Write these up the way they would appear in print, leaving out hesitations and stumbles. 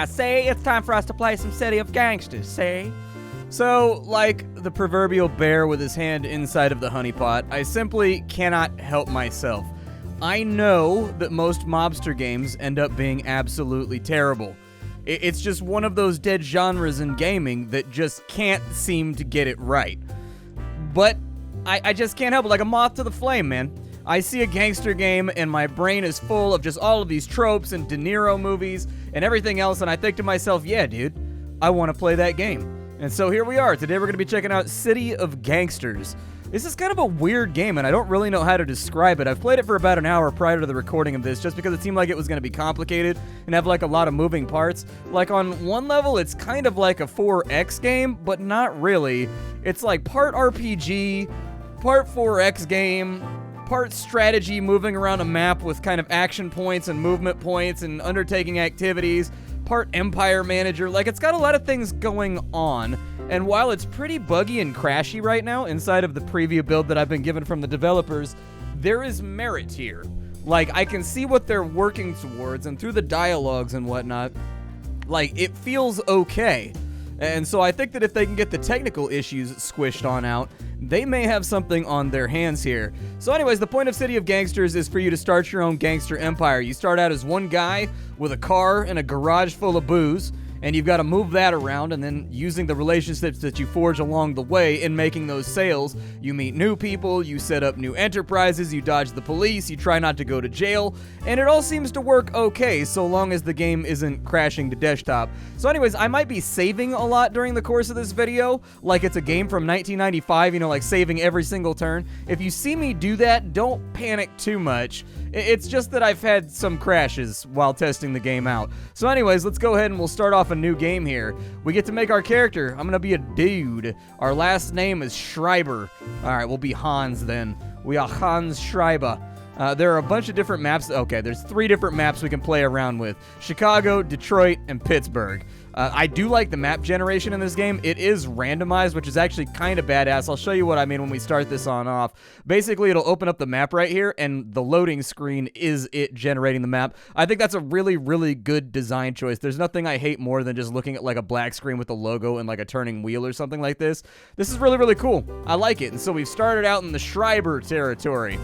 Yeah, see? It's time for us to play some City of Gangsters, see? So, like the proverbial bear with his hand inside of the honeypot, I simply cannot help myself. I know that most Mobster games end up being absolutely terrible. It's just one of those dead genres in gaming that just can't seem to get it right. But I just can't help it, like a moth to the flame, man. I see a gangster game and my brain is full of just all of these tropes and De Niro movies and everything else, and I think to myself, yeah, dude, I want to play that game. And so here we are. Today we're going to be checking out City of Gangsters. This is kind of a weird game, and I don't really know how to describe it. I've played it for about an hour prior to the recording of this, just because it seemed like it was going to be complicated and have like a lot of moving parts. Like on one level, it's kind of like a 4X game, but not really. It's like part RPG, part 4X game, part strategy, moving around a map with kind of action points and movement points and undertaking activities, part Empire Manager. Like, it's got a lot of things going on, and while it's pretty buggy and crashy right now inside of the preview build that I've been given from the developers, there is merit here. Like, I can see what they're working towards, and through the dialogues and whatnot, like, it feels okay. And so I think that if they can get the technical issues squished on out, they may have something on their hands here. So anyways, the point of City of Gangsters is for you to start your own gangster empire. You start out as one guy with a car and a garage full of booze, and you've got to move that around, and then using the relationships that you forge along the way in making those sales, you meet new people, you set up new enterprises, you dodge the police, you try not to go to jail, and it all seems to work okay so long as the game isn't crashing to desktop. So anyways, I might be saving a lot during the course of this video, like it's a game from 1995, you know, like saving every single turn. If you see me do that, don't panic too much. It's just that I've had some crashes while testing the game out. So anyways, let's go ahead and we'll start off a new game here. We get to make our character. I'm gonna be a dude. Our last name is Schreiber. Alright, we'll be Hans then. We are Hans Schreiber. There are a bunch of different maps. Okay, there's 3 different maps we can play around with. Chicago, Detroit, and Pittsburgh. I do like the map generation in this game. It is randomized, which is actually kind of badass. I'll show you what I mean when we start this on off. Basically, it'll open up the map right here, and the loading screen is it generating the map. I think that's a really, really good design choice. There's nothing I hate more than just looking at like a black screen with a logo and like a turning wheel or something like this. This is really, really cool. I like it. And so we've started out in the Schreiber territory.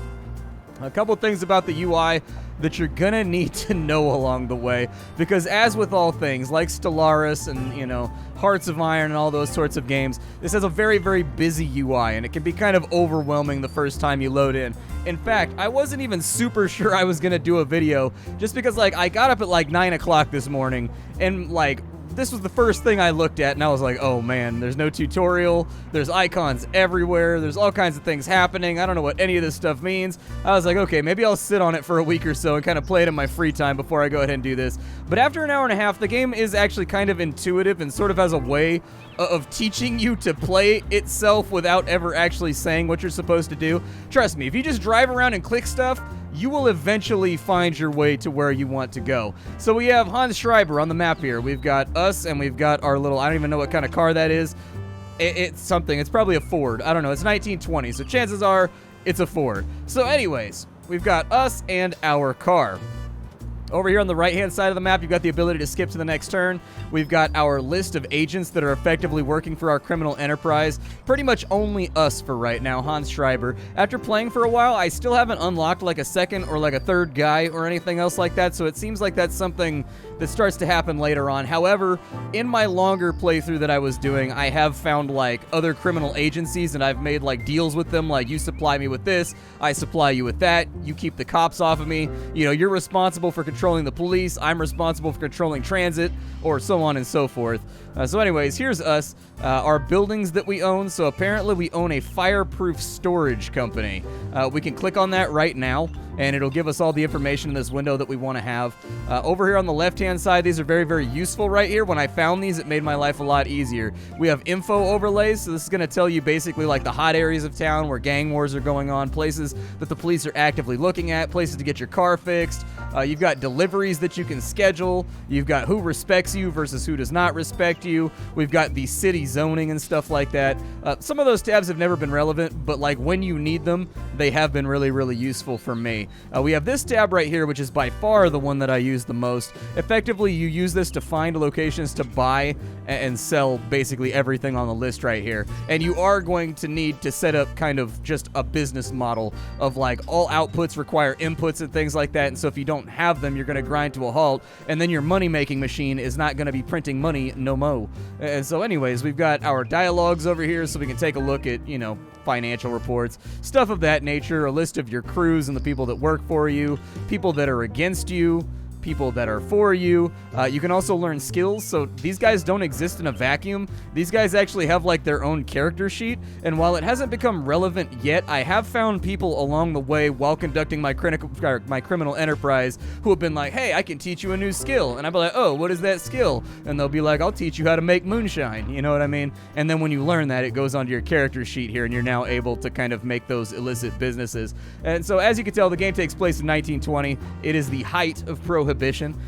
A couple things about the UI that you're gonna need to know along the way, because as with all things, like Stellaris and, you know, Hearts of Iron and all those sorts of games, this has a very, very busy UI, and it can be kind of overwhelming the first time you load in. In fact, I wasn't even super sure I was gonna do a video, just because, like, I got up at, like, 9 o'clock this morning, and, like, this was the first thing I looked at, and I was like, oh man, there's no tutorial, there's icons everywhere, there's all kinds of things happening, I don't know what any of this stuff means. I was like, okay, maybe I'll sit on it for a week or so and kind of play it in my free time before I go ahead and do this. But after an hour and a half, the game is actually kind of intuitive and sort of has a way of teaching you to play itself without ever actually saying what you're supposed to do. Trust me, if you just drive around and click stuff, you will eventually find your way to where you want to go. So we have Hans Schreiber on the map here. We've got us, and we've got our little, I don't even know what kind of car that is. It's something. It's probably a Ford. I don't know. It's 1920s, so chances are it's a Ford. So anyways, we've got us and our car. Over here on the right-hand side of the map, you've got the ability to skip to the next turn. We've got our list of agents that are effectively working for our criminal enterprise. Pretty much only us for right now, Hans Schreiber. After playing for a while, I still haven't unlocked like a second or like a third guy or anything else like that, so it seems like that's something that starts to happen later on. However, in my longer playthrough that I was doing, I have found like other criminal agencies, and I've made like deals with them, like you supply me with this, I supply you with that, you keep the cops off of me, you know, you're responsible for controlling the police, I'm responsible for controlling transit, or so on and so forth. So anyways, here's us, our buildings that we own. So apparently we own a fireproof storage company. We can click on that right now, and it'll give us all the information in this window that we want to have. Over here on the left-hand side, these are very, very useful right here. When I found these, it made my life a lot easier. We have info overlays, so this is going to tell you basically like the hot areas of town where gang wars are going on, places that the police are actively looking at, places to get your car fixed, You've got deliveries that you can schedule. You've got who respects you versus who does not respect you. We've got the city zoning and stuff like that. Some of those tabs have never been relevant, but like when you need them, they have been really, really useful for me. We have this tab right here, which is by far the one that I use the most. Effectively, you use this to find locations to buy and sell basically everything on the list right here. And you are going to need to set up kind of just a business model of like all outputs require inputs and things like that. And so if you don't have them, you're going to grind to a halt, and then your money-making machine is not going to be printing money no mo. And so anyways, we've got our dialogues over here so we can take a look at, you know, financial reports, stuff of that nature, a list of your crews and the people that work for you, people that are against you, people that are for you. You can also learn skills, so these guys don't exist in a vacuum. These guys actually have like their own character sheet, and while it hasn't become relevant yet, I have found people along the way while conducting my criminal enterprise who have been like, hey, I can teach you a new skill, and I'll be like, oh, what is that skill? And they'll be like, I'll teach you how to make moonshine, you know what I mean? And then when you learn that, it goes onto your character sheet here, and you're now able to kind of make those illicit businesses. And so as you can tell, the game takes place in 1920. It is the height of prohibition.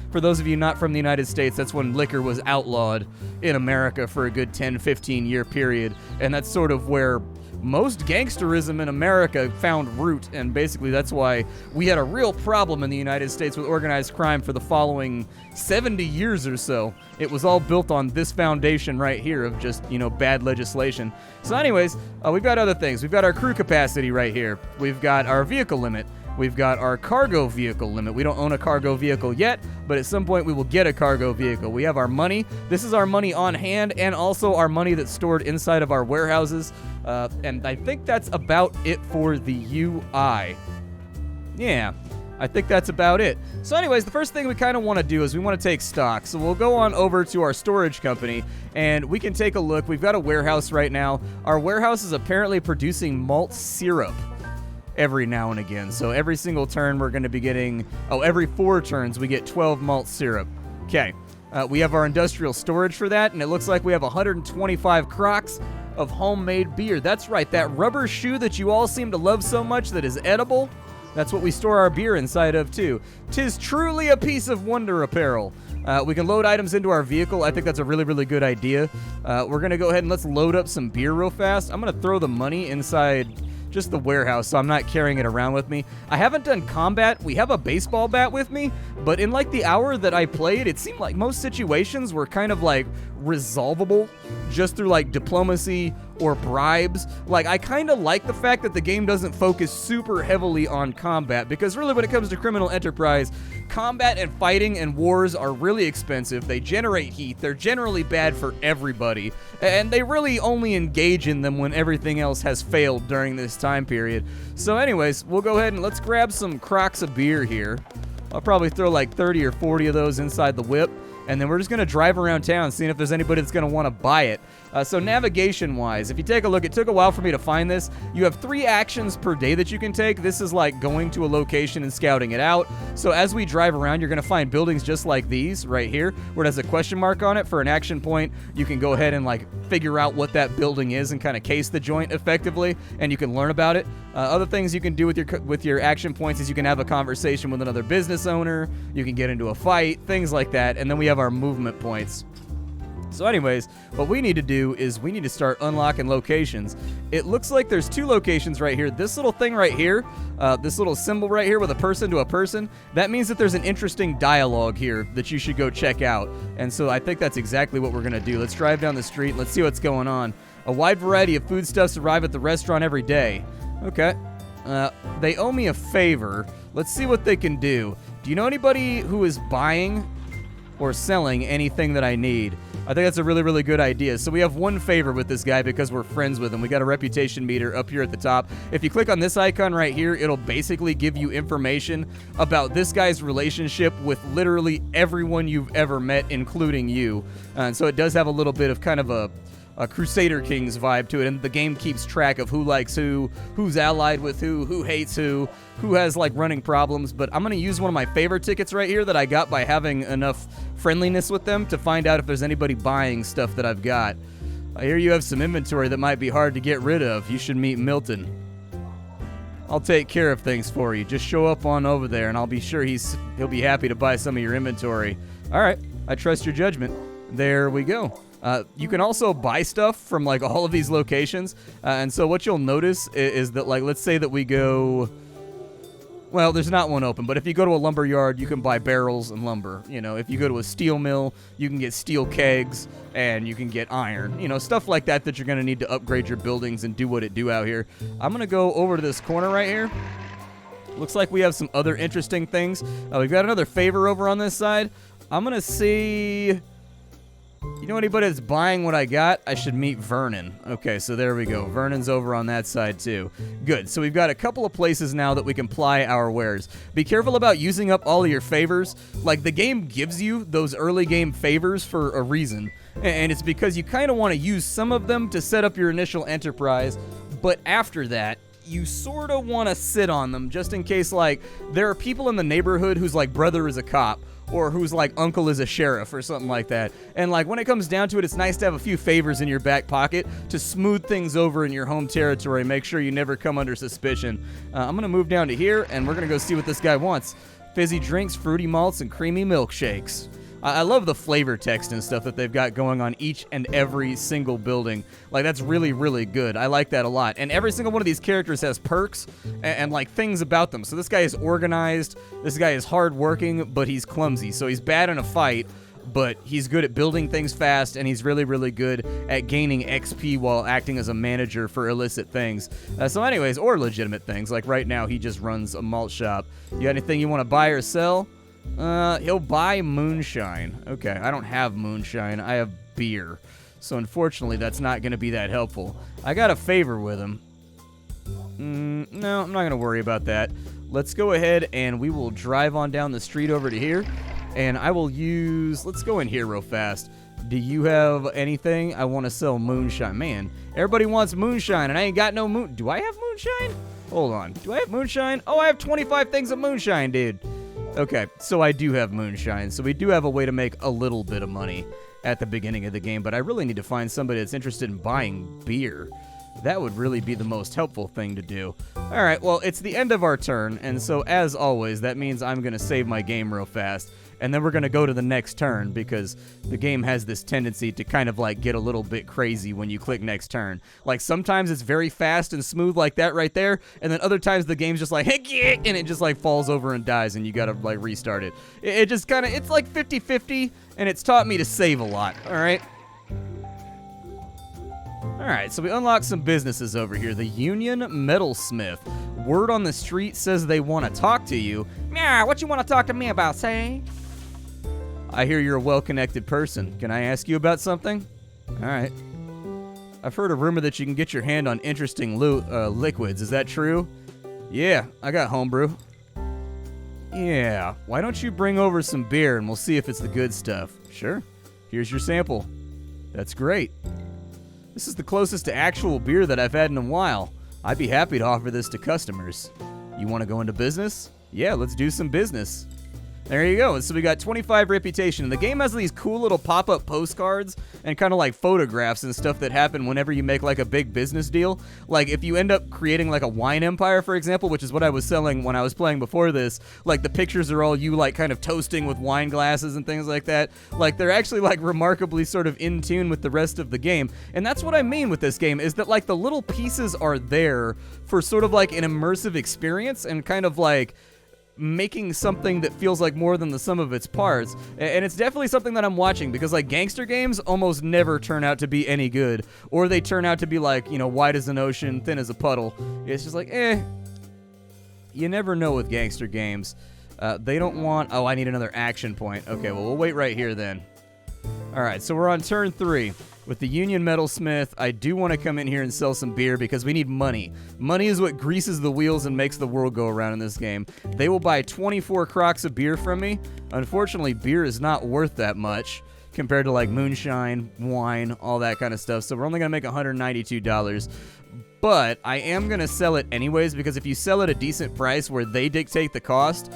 For those of you not from the United States, that's when liquor was outlawed in America for a good 10-15 year period, and that's sort of where most gangsterism in America found root, and basically that's why we had a real problem in the United States with organized crime for the following 70 years or so. It was all built on this foundation right here of just, you know, bad legislation. So anyways, we've got other things. We've got our crew capacity right here. We've got our vehicle limit. We've got our cargo vehicle limit. We don't own a cargo vehicle yet, but at some point we will get a cargo vehicle. We have our money. This is our money on hand and also our money that's stored inside of our warehouses. And I think that's about it for the UI. Yeah, I think that's about it. So anyways, the first thing we kind of want to do is we want to take stock. So we'll go on over to our storage company and we can take a look. We've got a warehouse right now. Our warehouse is apparently producing malt syrup every now and again. So every single turn we're going to be getting, every 4 turns we get 12 malt syrup. Okay. We have our industrial storage for that, and it looks like we have 125 crocks of homemade beer. That's right, that rubber shoe that you all seem to love so much that is edible, that's what we store our beer inside of too. 'Tis truly a piece of wonder apparel. We can load items into our vehicle. I think that's a really, really good idea. We're going to go ahead and let's load up some beer real fast. I'm going to throw the money inside just the warehouse, so I'm not carrying it around with me. I haven't done combat. We have a baseball bat with me, but in like the hour that I played, it seemed like most situations were kind of like resolvable just through like diplomacy or bribes. Like, I kind of like the fact that the game doesn't focus super heavily on combat, because really when it comes to criminal enterprise, combat and fighting and wars are really expensive. They generate heat. They're generally bad for everybody, and they really only engage in them when everything else has failed during this time period. So anyways, we'll go ahead and let's grab some crocks of beer here. I'll probably throw like 30 or 40 of those inside the whip, and then we're just going to drive around town seeing if there's anybody that's going to want to buy it. So navigation-wise, if you take a look, it took a while for me to find this. You have 3 actions per day that you can take. This is like going to a location and scouting it out. So as we drive around, you're going to find buildings just like these right here, where it has a question mark on it for an action point. You can go ahead and like figure out what that building is and kind of case the joint effectively, and you can learn about it. Other things you can do with your action points is you can have a conversation with another business owner, you can get into a fight, things like that, and then we have our movement points. So anyways, what we need to do is we need to start unlocking locations. It looks like there's 2 locations right here. This little thing right here, this little symbol right here with a person to a person, that means that there's an interesting dialogue here that you should go check out. And so I think that's exactly what we're going to do. Let's drive down the street. Let's see what's going on. A wide variety of foodstuffs arrive at the restaurant every day. Okay. They owe me a favor. Let's see what they can do. Do you know anybody who is buying or selling anything that I need? I think that's a really, really good idea. So we have one favor with this guy because we're friends with him. We got a reputation meter up here at the top. If you click on this icon right here, it'll basically give you information about this guy's relationship with literally everyone you've ever met, including you. And so it does have a little bit of kind of a Crusader Kings vibe to it, and the game keeps track of who likes who, who's allied with who hates who has like running problems. But I'm going to use one of my favorite tickets right here that I got by having enough friendliness with them to find out if there's anybody buying stuff that I've got. I hear you have some inventory that might be hard to get rid of. You should meet Milton. I'll take care of things for you. Just show up on over there, and I'll be sure he'll be happy to buy some of your inventory. All right, I trust your judgment. There we go. You can also buy stuff from like all of these locations, and so what you'll notice is that, like, let's say that we go. Well, there's not one open, but if you go to a lumber yard, you can buy barrels and lumber. You know, if you go to a steel mill, you can get steel kegs, and you can get iron. You know, stuff like that you're going to need to upgrade your buildings and do what it do out here. I'm going to go over to this corner right here. Looks like we have some other interesting things. We've got another favor over on this side. I'm going to see... You know anybody that's buying what I got? I should meet Vernon. Okay, so there we go. Vernon's over on that side too. Good. So we've got a couple of places now that we can ply our wares. Be careful about using up all of your favors. Like, the game gives you those early game favors for a reason. And it's because you kind of want to use some of them to set up your initial enterprise. But after that, you sort of want to sit on them just in case, like, there are people in the neighborhood whose, like, brother is a cop. Or whose, like, uncle is a sheriff or something like that. And, like, when it comes down to it, it's nice to have a few favors in your back pocket to smooth things over in your home territory. Make sure you never come under suspicion. I'm going to move down to here, and we're going to go see what this guy wants. Fizzy drinks, fruity malts, and creamy milkshakes. I love the flavor text and stuff that they've got going on each and every single building. Like, that's really, really good. I like that a lot. And every single one of these characters has perks and like, things about them. So this guy is organized. This guy is hardworking, but he's clumsy. So he's bad in a fight, but he's good at building things fast, and he's really, really good at gaining XP while acting as a manager for illicit things. So anyways, or legitimate things. Like right now, he just runs a malt shop. You got anything you want to buy or sell? He'll buy moonshine. Okay, I don't have moonshine. I have beer. So unfortunately, that's not going to be that helpful. I got a favor with him. No, I'm not going to worry about that. Let's go ahead and we will drive on down the street over to here. And I will use... Let's go in here real fast. Do you have anything? I want to sell moonshine. Man, everybody wants moonshine, and I ain't got no moon... Do I have moonshine? Hold on. Do I have moonshine? Oh, I have 25 things of moonshine, dude. Okay, so I do have moonshine. So we do have a way to make a little bit of money at the beginning of the game, but I really need to find somebody that's interested in buying beer. That would really be the most helpful thing to do. All right, well, it's the end of our turn, and so as always, that means I'm going to save my game real fast, and then we're going to go to the next turn because the game has this tendency to kind of like get a little bit crazy when you click next turn. Like sometimes it's very fast and smooth like that right there, and then other times the game's just like, hey, and it just like falls over and dies, and you got to like restart it. It just kind of, it's like 50-50, and it's taught me to save a lot, all right? Alright, so we unlocked some businesses over here. The Union Metalsmith. Word on the street says they want to talk to you. Meow, what you want to talk to me about, say? I hear you're a well-connected person. Can I ask you about something? Alright. I've heard a rumor that you can get your hand on interesting liquids. Is that true? Yeah, I got homebrew. Yeah, why don't you bring over some beer and we'll see if it's the good stuff. Sure. Here's your sample. That's great. This is the closest to actual beer that I've had in a while. I'd be happy to offer this to customers. You want to go into business? Yeah, let's do some business. There you go. So we got 25 reputation. And the game has these cool little pop-up postcards and kind of like photographs and stuff that happen whenever you make like a big business deal. Like if you end up creating like a wine empire, for example, which is what I was selling when I was playing before this, like the pictures are all you like kind of toasting with wine glasses and things like that. Like they're actually like remarkably sort of in tune with the rest of the game. And that's what I mean with this game is that like the little pieces are there for sort of like an immersive experience and kind of like making something that feels like more than the sum of its parts. And it's definitely something that I'm watching because like gangster games almost never turn out to be any good, or they turn out to be like, you know, wide as an ocean, thin as a puddle. It's just like, you never know with gangster games. They don't want... Oh, I need another action point. Okay, well, we'll wait right here then. All right, so we're on turn 3. With the Union Metalsmith, I do want to come in here and sell some beer because we need money. Money is what greases the wheels and makes the world go around in this game. They will buy 24 crocks of beer from me. Unfortunately, beer is not worth that much compared to like moonshine, wine, all that kind of stuff. So we're only going to make $192. but I am going to sell it anyways, because if you sell at a decent price where they dictate the cost,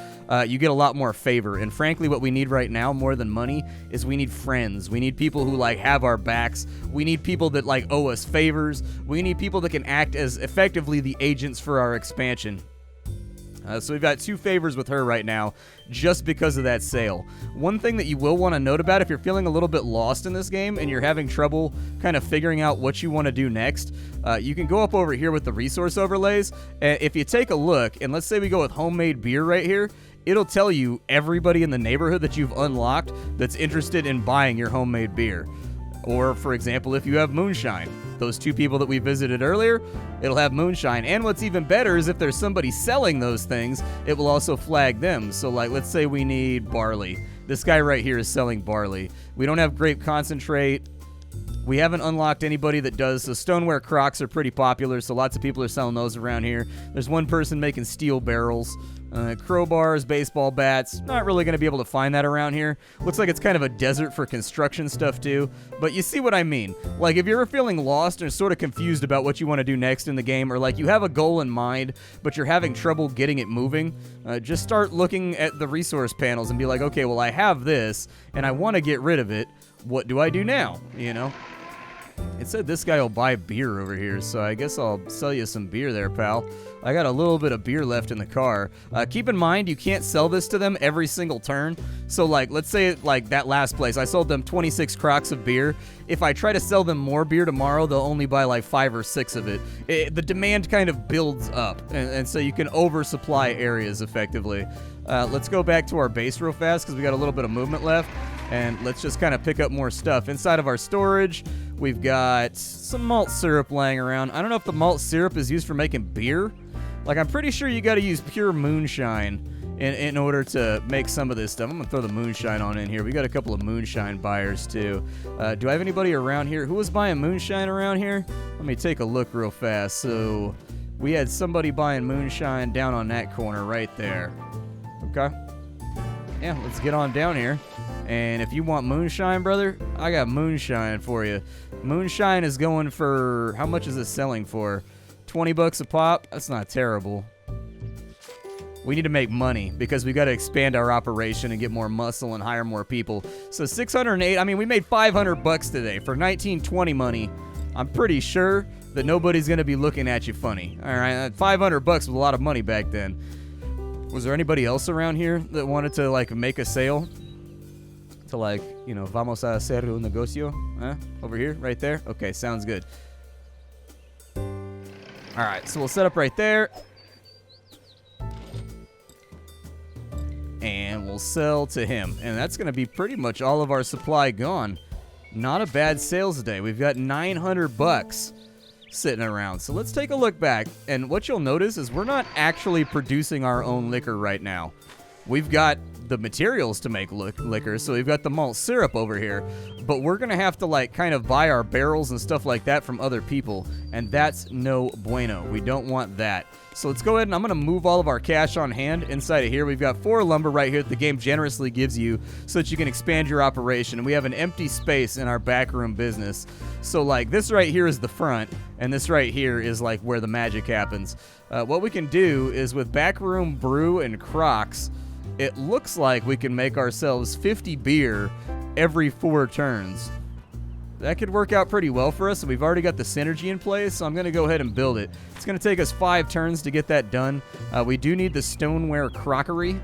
you get a lot more favor. And frankly, what we need right now more than money is we need friends. We need people who like have our backs. We need people that like owe us favors. We need people that can act as effectively the agents for our expansion. So we've got 2 favors with her right now just because of that sale. One thing that you will want to note about if you're feeling a little bit lost in this game and you're having trouble kind of figuring out what you want to do next, you can go up over here with the resource overlays. If you take a look, and let's say we go with homemade beer right here, it'll tell you everybody in the neighborhood that you've unlocked that's interested in buying your homemade beer. Or, for example, if you have Moonshine, those 2 people that we visited earlier, it'll have Moonshine. And what's even better is if there's somebody selling those things, it will also flag them. So, like, let's say we need barley. This guy right here is selling barley. We don't have grape concentrate. We haven't unlocked anybody that does. So stoneware crocks are pretty popular, so lots of people are selling those around here. There's one person making steel barrels. Crowbars, baseball bats, not really going to be able to find that around here. Looks like it's kind of a desert for construction stuff too, but you see what I mean. Like if you're feeling lost or sort of confused about what you want to do next in the game, or like you have a goal in mind, but you're having trouble getting it moving, just start looking at the resource panels and be like, okay, well I have this and I want to get rid of it. What do I do now? You know? It said this guy will buy beer over here, so I guess I'll sell you some beer there, pal. I got a little bit of beer left in the car. Keep in mind, you can't sell this to them every single turn. So, like, let's say, like, that last place, I sold them 26 crocks of beer. If I try to sell them more beer tomorrow, they'll only buy, like, 5 or 6 of it. The demand kind of builds up, and so you can oversupply areas effectively. Let's go back to our base real fast, because we got a little bit of movement left. And let's just kind of pick up more stuff. Inside of our storage, we've got some malt syrup laying around. I don't know if the malt syrup is used for making beer. Like, I'm pretty sure you got to use pure moonshine in order to make some of this stuff. I'm going to throw the moonshine on in here. We got a couple of moonshine buyers, too. Do I have anybody around here? Who was buying moonshine around here? Let me take a look real fast. So, we had somebody buying moonshine down on that corner right there. Okay. Yeah, let's get on down here. And if you want moonshine, brother, I got moonshine for you. Moonshine is going for, how much is it selling for? 20 bucks a pop? That's not terrible. We need to make money because we got to expand our operation and get more muscle and hire more people. So 608, I mean, we made 500 bucks today. For 1920 money, I'm pretty sure that nobody's going to be looking at you funny. All right, 500 bucks was a lot of money back then. Was there anybody else around here that wanted to, like, make a sale? To, like, you know, vamos a hacer un negocio? Over here? Right there? Okay, sounds good. Alright, so we'll set up right there. And we'll sell to him. And that's going to be pretty much all of our supply gone. Not a bad sales day. We've got 900 bucks sitting around. So let's take a look back. And what you'll notice is we're not actually producing our own liquor right now. We've got the materials to make liquor, so we've got the malt syrup over here, but we're gonna have to like kind of buy our barrels and stuff like that from other people, and that's no bueno. We don't want that. So let's go ahead and I'm gonna move all of our cash on hand inside of here. We've got 4 lumber right here that the game generously gives you so that you can expand your operation, and we have an empty space in our backroom business. So like this right here is the front, and this right here is like where the magic happens. What we can do is with backroom brew and crocks, it looks like we can make ourselves 50 beer every 4 turns. That could work out pretty well for us, and we've already got the synergy in place, so I'm going to go ahead and build it. It's going to take us 5 turns to get that done. We do need the stoneware crockery,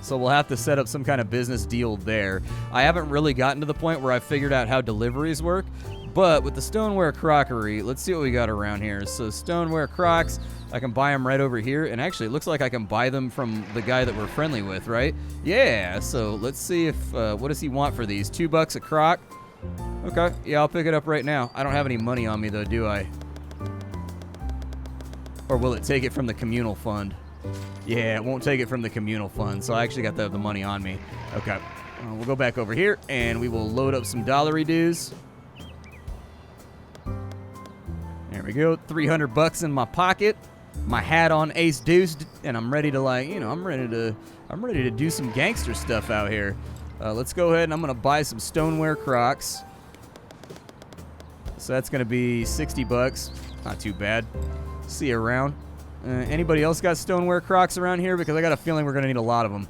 so we'll have to set up some kind of business deal there. I haven't really gotten to the point where I've figured out how deliveries work, but with the stoneware crockery, let's see what we got around here. So stoneware crocks, I can buy them right over here, and actually it looks like I can buy them from the guy that we're friendly with, right? Yeah, so let's see if, what does he want for these? $2 a crock? Okay, yeah, I'll pick it up right now. I don't have any money on me though, do I? Or will it take it from the communal fund? Yeah, it won't take it from the communal fund, so I actually got the money on me. Okay, we'll go back over here, and we will load up some dollary dues. There we go, 300 bucks in my pocket, my hat on ace deuce, and I'm ready to, like, you know, I'm ready to do some gangster stuff out here. Let's go ahead and I'm gonna buy some stoneware crocks. So that's gonna be 60 bucks. Not too bad. See you around. Anybody else got stoneware Crocs around here? Because I got a feeling we're going to need a lot of them.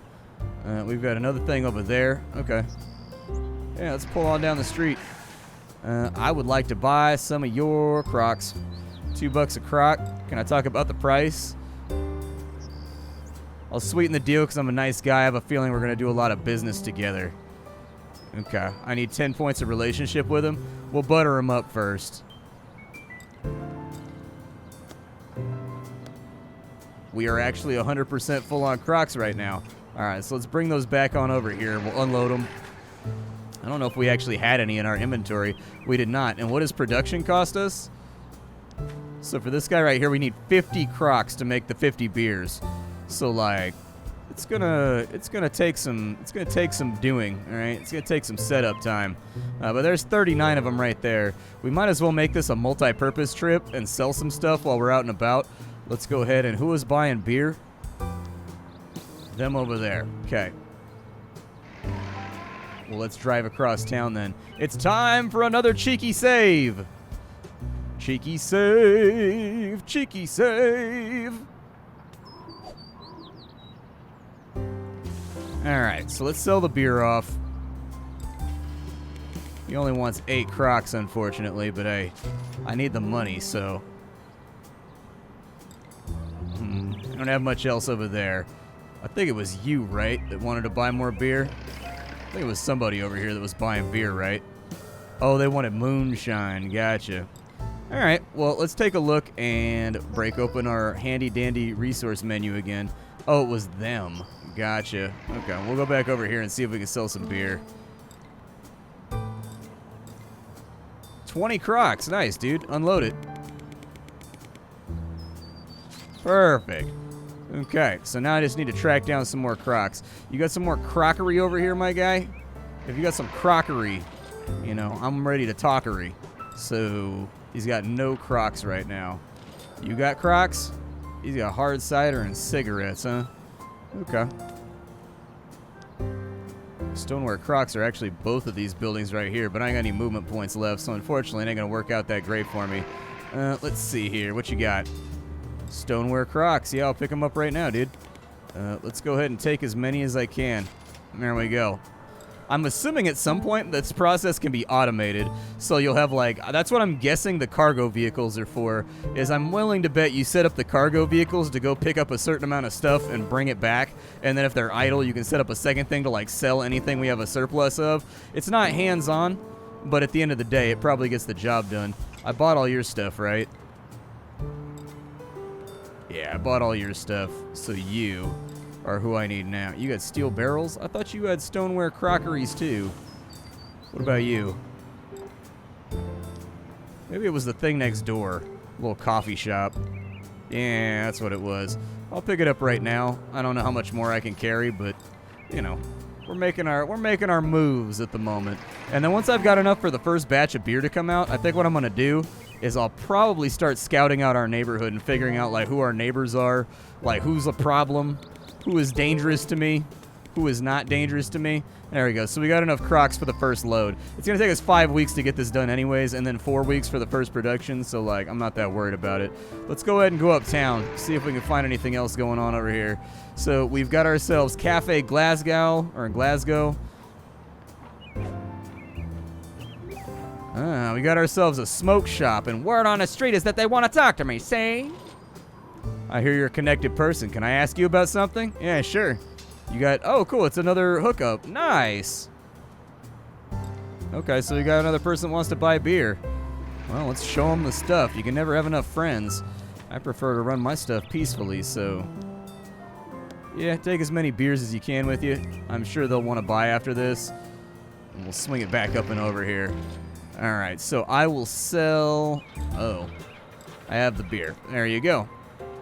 We've got another thing over there. Okay. Yeah, let's pull on down the street. I would like to buy some of your Crocs. $2 a croc. Can I talk about the price? I'll sweeten the deal because I'm a nice guy. I have a feeling we're going to do a lot of business together. Okay. I need 10 points of relationship with him. We'll butter him up first. We are actually 100% full on Crocs right now. All right, so let's bring those back on over here. We'll unload them. I don't know if we actually had any in our inventory. We did not. And what does production cost us? So for this guy right here, we need 50 Crocs to make the 50 beers. So like, it's gonna take some doing. All right, it's gonna take some setup time. But there's 39 of them right there. We might as well make this a multi-purpose trip and sell some stuff while we're out and about. Let's go ahead and who was buying beer? Them over there. Okay. Well, let's drive across town then. It's time for another cheeky save. Cheeky save. Cheeky save. All right, so let's sell the beer off. He only wants 8 Crocs, unfortunately, but I need the money, so. I don't have much else over there. I think it was you, right, that wanted to buy more beer? I think it was somebody over here that was buying beer, right? Oh, they wanted Moonshine. Gotcha. All right, well, let's take a look and break open our handy-dandy resource menu again. Oh, it was them. Gotcha. Okay, we'll go back over here and see if we can sell some beer. 20 Crocs. Nice, dude. Unload it. Perfect. Okay, so now I just need to track down some more Crocs. You got some more crockery over here, my guy? If you got some crockery, you know, I'm ready to talkery. So, he's got no Crocs right now. You got Crocs? He's got hard cider and cigarettes, huh? Okay. Stoneware Crocs are actually both of these buildings right here, but I ain't got any movement points left, so unfortunately it ain't gonna work out that great for me. Let's see here. What you got? Stoneware Crocs. Yeah, I'll pick them up right now, dude. Let's go ahead and take as many as I can. There we go. I'm assuming at some point this process can be automated, so you'll have like, that's what I'm guessing the cargo vehicles are for, is I'm willing to bet you set up the cargo vehicles to go pick up a certain amount of stuff and bring it back, and then if they're idle, you can set up a second thing to like sell anything we have a surplus of. It's not hands-on, but at the end of the day, it probably gets the job done. I bought all your stuff, right? Yeah, I bought all your stuff, so you are who I need now. You got steel barrels? I thought you had stoneware crockeries too. What about you? Maybe it was the thing next door. Little coffee shop. Yeah, that's what it was. I'll pick it up right now. I don't know how much more I can carry, but you know, we're making our moves at the moment. And then once I've got enough for the first batch of beer to come out, I think what I'm gonna do is I'll probably start scouting out our neighborhood and figuring out like who our neighbors are, like who's a problem, who is dangerous to me, who is not dangerous to me. There we go. So we got enough Crocs for the first load. It's going to take us 5 weeks to get this done anyways, and then 4 weeks for the first production, so like I'm not that worried about it. Let's go ahead and go uptown, see if we can find anything else going on over here. So we've got ourselves Cafe Glasgow, or Glasgow. We got ourselves a smoke shop, and word on the street is that they want to talk to me, see? I hear you're a connected person. Can I ask you about something? Yeah, sure. You got, oh, cool, it's another hookup. Nice. Okay, so you got another person that wants to buy beer. Well, let's show them the stuff. You can never have enough friends. I prefer to run my stuff peacefully, so yeah, take as many beers as you can with you. I'm sure they'll want to buy after this, and we'll swing it back up and over here. All right, so I will sell, oh, I have the beer. There you go.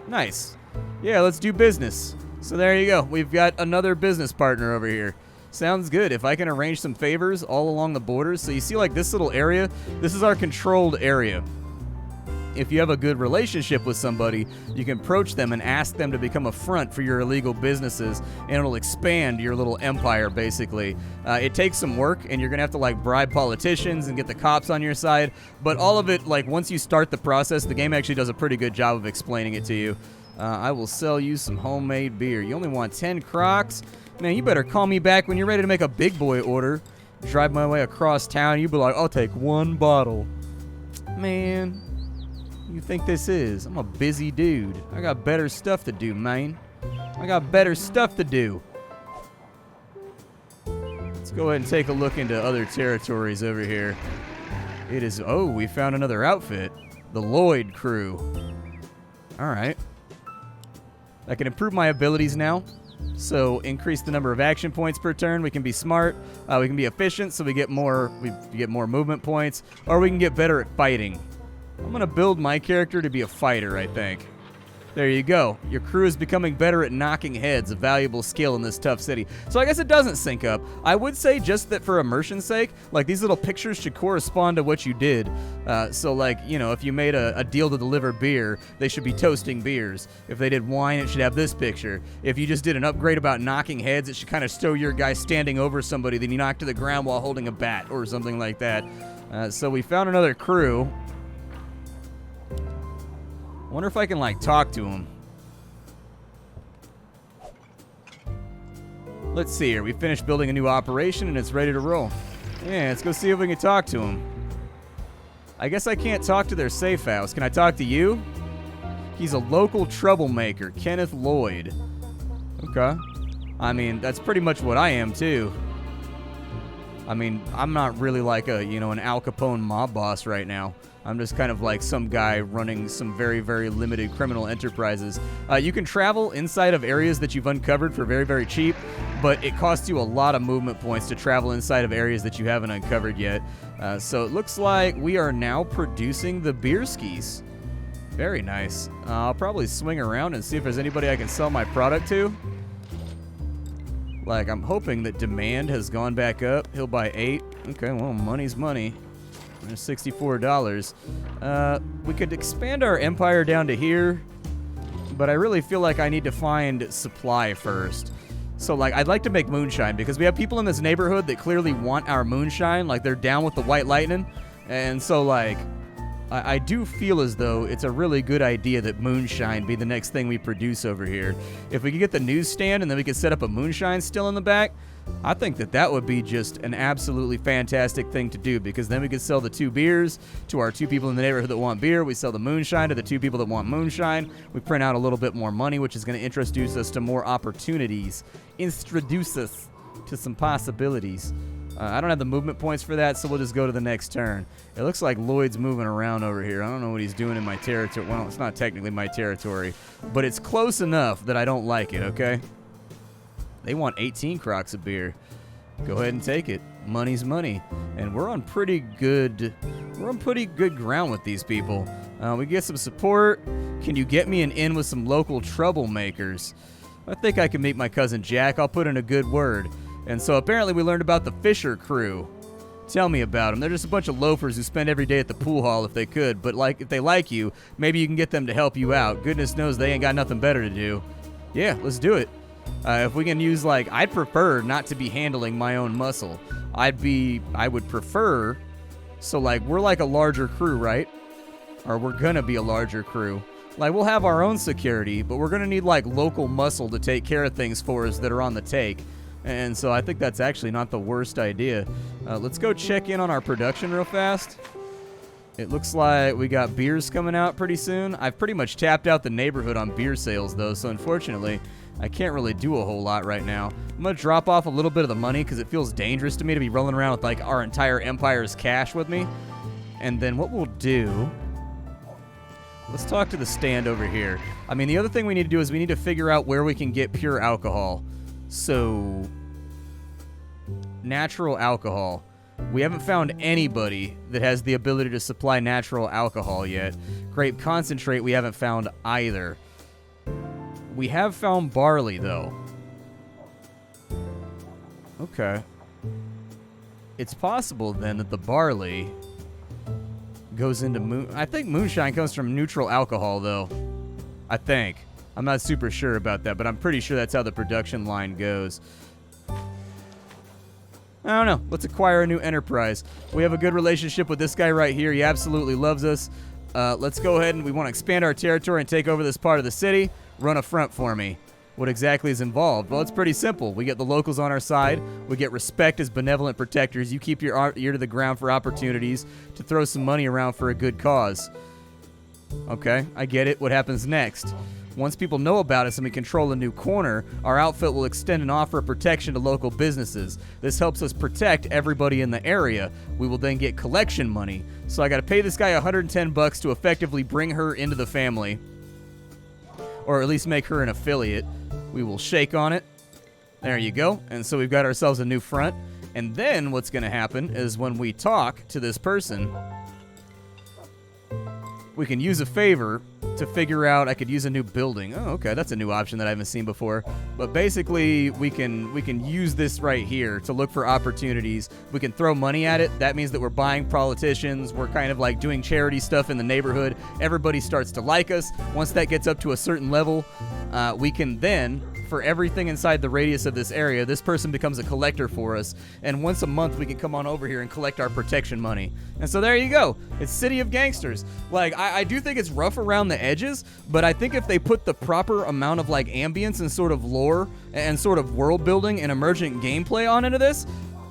Nice. Yeah, let's do business. So there you go. We've got another business partner over here. Sounds good. If I can arrange some favors all along the borders. So you see like this little area? This is our controlled area. if you have a good relationship with somebody, you can approach them and ask them to become a front for your illegal businesses, and it'll expand your little empire, basically. It takes some work, and you're going to have to, like, bribe politicians and get the cops on your side, but all of it, like, once you start the process, the game actually does a pretty good job of explaining it to you. I will sell you some homemade beer. You only want 10 Crocs? Man, you better call me back when you're ready to make a big boy order. Drive my way across town, you'd be like, I'll take 1 bottle. Man, you think this is? I'm a busy dude. I got better stuff to do, man. I got better stuff to do. Let's go ahead and take a look into other territories over here. It is, oh, we found another outfit. The Lloyd crew. Alright. I can improve my abilities now. So increase the number of action points per turn. We can be smart. We can be efficient, so we get more movement points. Or we can get better at fighting. I'm going to build my character to be a fighter, I think. There you go. Your crew is becoming better at knocking heads, a valuable skill in this tough city. So I guess it doesn't sync up. I would say just that for immersion's sake, like, these little pictures should correspond to what you did. So, like, you know, if you made a deal to deliver beer, they should be toasting beers. If they did wine, it should have this picture. If you just did an upgrade about knocking heads, it should kind of show your guy standing over somebody, then you knock to the ground while holding a bat or something like that. So we found another crew. I wonder if I can, like, talk to him. Let's see here. We finished building a new operation, and it's ready to roll. Yeah, let's go see if we can talk to him. I guess I can't talk to their safe house. Can I talk to you? He's a local troublemaker, Kenneth Lloyd. Okay. I mean, that's pretty much what I am, too. I mean, I'm not really like a, you know, an Al Capone mob boss right now. I'm just kind of like some guy running some very, very limited criminal enterprises. You can travel inside of areas that you've uncovered for very, very cheap, but it costs you a lot of movement points to travel inside of areas that you haven't uncovered yet. So it looks like we are now producing the beer skis. Very nice. I'll probably swing around and see if there's anybody I can sell my product to. Like, I'm hoping that demand has gone back up. He'll buy 8. Okay, well, money's money. There's $64. We could expand our empire down to here, but I really feel like I need to find supply first. So, like, I'd like to make moonshine because we have people in this neighborhood that clearly want our moonshine. Like, they're down with the white lightning. And so, like, I do feel as though it's a really good idea that moonshine be the next thing we produce over here. If we could get the newsstand and then we could set up a moonshine still in the back, I think that that would be just an absolutely fantastic thing to do, because then we could sell the 2 beers to our 2 people in the neighborhood that want beer. We sell the moonshine to the 2 people that want moonshine. We print out a little bit more money, which is going to introduce us to more opportunities. Introduce us to some possibilities. I don't have the movement points for that, so we'll just go to the next turn. It looks like Lloyd's moving around over here. I don't know what he's doing in my territory. Well, it's not technically my territory, but it's close enough that I don't like it, okay? They want 18 Crocs of beer. Go ahead and take it. Money's money. And we're on pretty good ground with these people. We get some support. Can you get me an in with some local troublemakers? I think I can meet my cousin Jack. I'll put in a good word. And so apparently we learned about the Fisher crew. Tell me about them. They're just a bunch of loafers who spend every day at the pool hall if they could. But like, if they like you, maybe you can get them to help you out. Goodness knows they ain't got nothing better to do. Yeah, let's do it. If we can use, like, I'd prefer not to be handling my own muscle. I would prefer, so, like, we're like a larger crew, right? Or we're gonna be a larger crew. Like, we'll have our own security, but we're gonna need, like, local muscle to take care of things for us that are on the take. And so I think that's actually not the worst idea. Let's go check in on our production real fast. It looks like we got beers coming out pretty soon. I've pretty much tapped out the neighborhood on beer sales, though, so unfortunately, I can't really do a whole lot right now. I'm going to drop off a little bit of the money because it feels dangerous to me to be rolling around with, like, our entire empire's cash with me. And then what we'll do... Let's talk to the stand over here. I mean, the other thing we need to do is we need to figure out where we can get pure alcohol. So, natural alcohol. We haven't found anybody that has the ability to supply natural alcohol yet. Grape concentrate we haven't found either. We have found barley, though. Okay. It's possible, then, that the barley goes into I think moonshine comes from neutral alcohol, though. I think. I'm not super sure about that, but I'm pretty sure that's how the production line goes. I don't know. Let's acquire a new enterprise. We have a good relationship with this guy right here. He absolutely loves us. Let's go ahead and we want to expand our territory and take over this part of the city. Run a front for me. What exactly is involved? Well, it's pretty simple. We get the locals on our side. We get respect as benevolent protectors. You keep your ear to the ground for opportunities to throw some money around for a good cause. Okay, I get it. What happens next? Once people know about us and we control a new corner, our outfit will extend an offer of protection to local businesses. This helps us protect everybody in the area. We will then get collection money. So I got to pay this guy $110 to effectively bring her into the family. Or at least make her an affiliate. We will shake on it. There you go. And so we've got ourselves a new front. And then what's going to happen is when we talk to this person, we can use a favor to figure out. I could use a new building. Oh, okay, that's a new option that I haven't seen before. But basically, we can use this right here to look for opportunities. We can throw money at it. That means that we're buying politicians. We're kind of like doing charity stuff in the neighborhood. Everybody starts to like us. Once that gets up to a certain level, we can then, for everything inside the radius of this area, this person becomes a collector for us. And once a month, we can come on over here and collect our protection money. And so there you go. It's City of Gangsters. Like, I do think it's rough around the edges, but I think if they put the proper amount of like ambience and sort of lore and sort of world building and emergent gameplay on into this,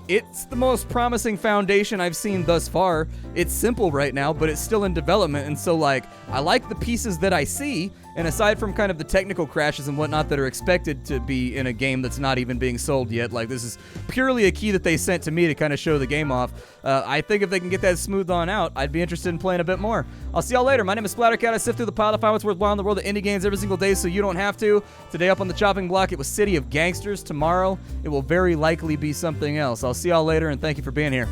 it's the most promising foundation I've seen thus far. It's simple right now, but it's still in development, and so like I like the pieces that I see, and aside from kind of the technical crashes and whatnot that are expected to be in a game that's not even being sold yet, like this is purely a key that they sent to me to kind of show the game off. I think if they can get that smoothed on out, I'd be interested in playing a bit more. I'll see y'all later. My name is Splattercat. I sift through the pile to find what's worthwhile in the world of indie games every single day so you don't have to. Today up on the chopping block, it was City of Gangsters. Tomorrow, it will very likely be something else. I'll see y'all later, and thank you for being here.